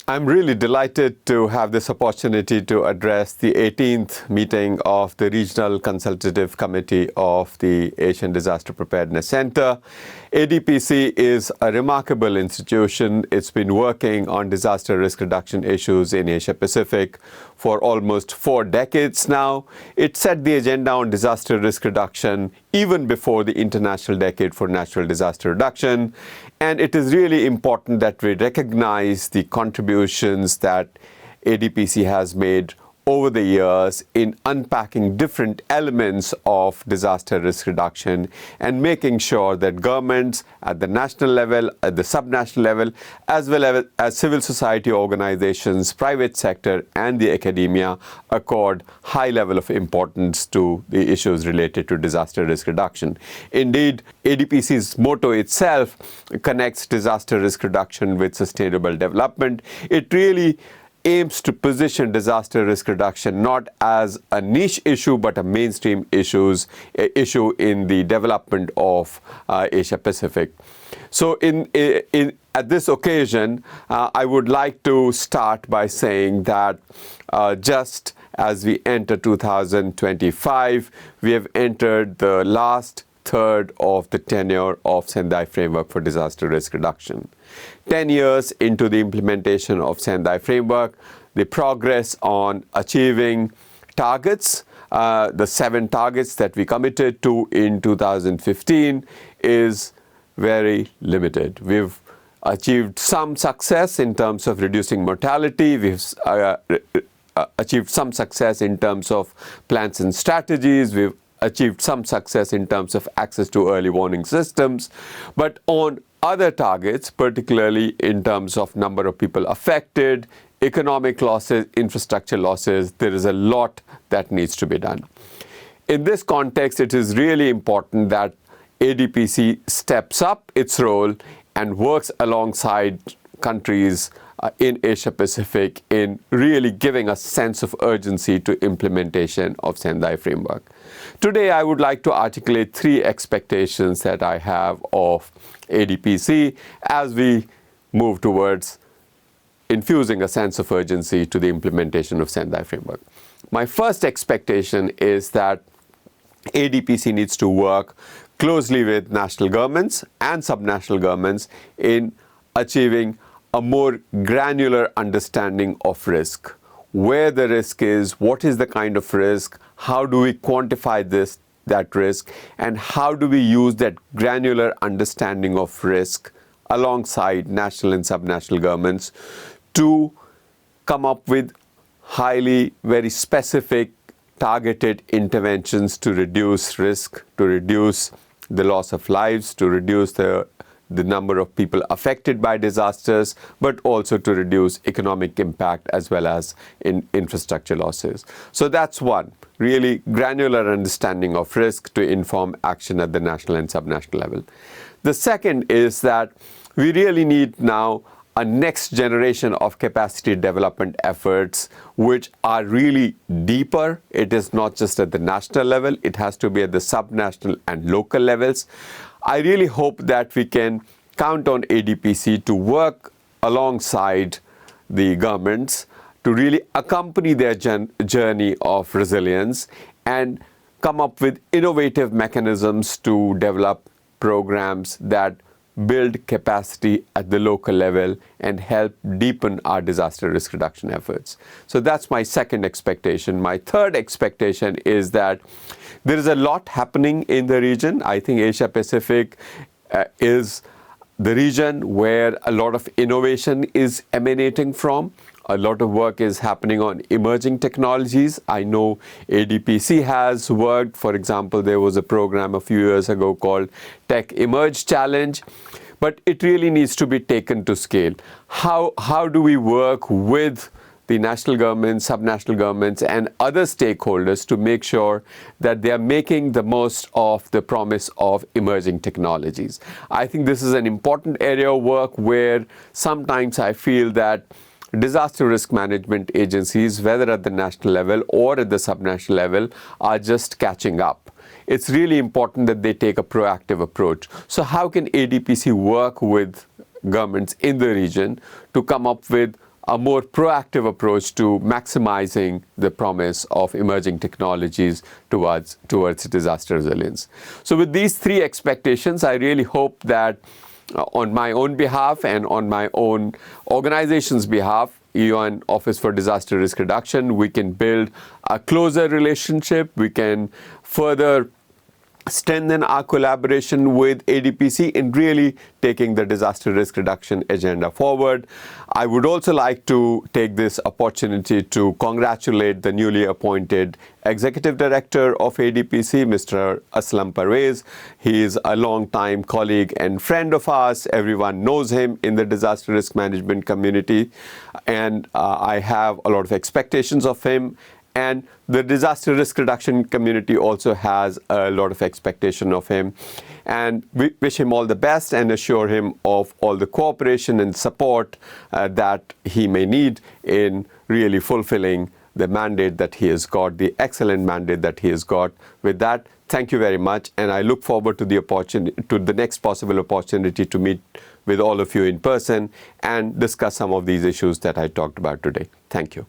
I'm really delighted to have this opportunity to address the 18th meeting of the Regional Consultative Committee of the Asian Disaster Preparedness Center. ADPC is a remarkable institution. It's been working on disaster risk reduction issues in Asia Pacific for almost 4 decades now. It set the agenda on disaster risk reduction even before the International Decade for Natural Disaster Reduction. And it is really important that we recognize the contributions that ADPC has made over the years in unpacking different elements of disaster risk reduction and making sure that governments at the national level, at the subnational level, as well as civil society organizations, private sector, and the academia accord high level of importance to the issues related to disaster risk reduction. Indeed, ADPC's motto itself connects disaster risk reduction with sustainable development. It really aims to position disaster risk reduction not as a niche issue but a mainstream issue in the development of Asia Pacific. So at this occasion, I would like to start by saying that just as we enter 2025, we have entered the last third of the tenure of Sendai Framework for Disaster Risk Reduction. 10 years into the implementation of Sendai Framework, the progress on achieving targets, the 7 targets that we committed to in 2015 is very limited. We've achieved some success in terms of reducing mortality. We've achieved some success in terms of plans and strategies. We've achieved some success in terms of access to early warning systems. But on other targets, particularly in terms of number of people affected, economic losses, infrastructure losses, there is a lot that needs to be done. In this context, it is really important that ADPC steps up its role and works alongside countries in Asia Pacific in really giving a sense of urgency to implementation of Sendai Framework. Today, I would like to articulate 3 expectations that I have of ADPC as we move towards infusing a sense of urgency to the implementation of Sendai Framework. My first expectation is that ADPC needs to work closely with national governments and subnational governments in achieving a more granular understanding of risk. Where the risk is, what is the kind of risk, how do we quantify that risk, and how do we use that granular understanding of risk alongside national and subnational governments to come up with very specific targeted interventions to reduce risk, to reduce the loss of lives, to reduce the number of people affected by disasters, but also to reduce economic impact as well as in infrastructure losses. So that's one, really granular understanding of risk to inform action at the national and subnational level. The second is that we really need now a next generation of capacity development efforts which are really deeper. It is not just at the national level, it has to be at the subnational and local levels. I really hope that we can count on ADPC to work alongside the governments to really accompany their journey of resilience and come up with innovative mechanisms to develop programs that build capacity at the local level and help deepen our disaster risk reduction efforts. So that's my second expectation. My third expectation is that there is a lot happening in the region. I think Asia Pacific is the region where a lot of innovation is emanating from. A lot of work is happening on emerging technologies. I know ADPC has worked. For example, there was a program a few years ago called Tech Emerge Challenge. But it really needs to be taken to scale. How do we work with the national governments, subnational governments, and other stakeholders to make sure that they are making the most of the promise of emerging technologies? I think this is an important area of work where sometimes I feel that disaster risk management agencies, whether at the national level or at the subnational level, are just catching up. It's really important that they take a proactive approach. So how can ADPC work with governments in the region to come up with a more proactive approach to maximizing the promise of emerging technologies towards disaster resilience. So with these three expectations, I really hope that on my own behalf and on my own organization's behalf, UN Office for Disaster Risk Reduction, we can build a closer relationship. We can further strengthen our collaboration with ADPC in really taking the disaster risk reduction agenda forward. I would also like to take this opportunity to congratulate the newly appointed Executive Director of ADPC, Mr. Aslam Parvez. He is a long-time colleague and friend of ours. Everyone knows him in the disaster risk management community, and I have a lot of expectations of him. And the disaster risk reduction community also has a lot of expectation of him. And we wish him all the best and assure him of all the cooperation and support that he may need in really fulfilling the mandate that he has got, the excellent mandate that he has got. With that, thank you very much. And I look forward to the opportunity, to the next possible opportunity to meet with all of you in person and discuss some of these issues that I talked about today. Thank you.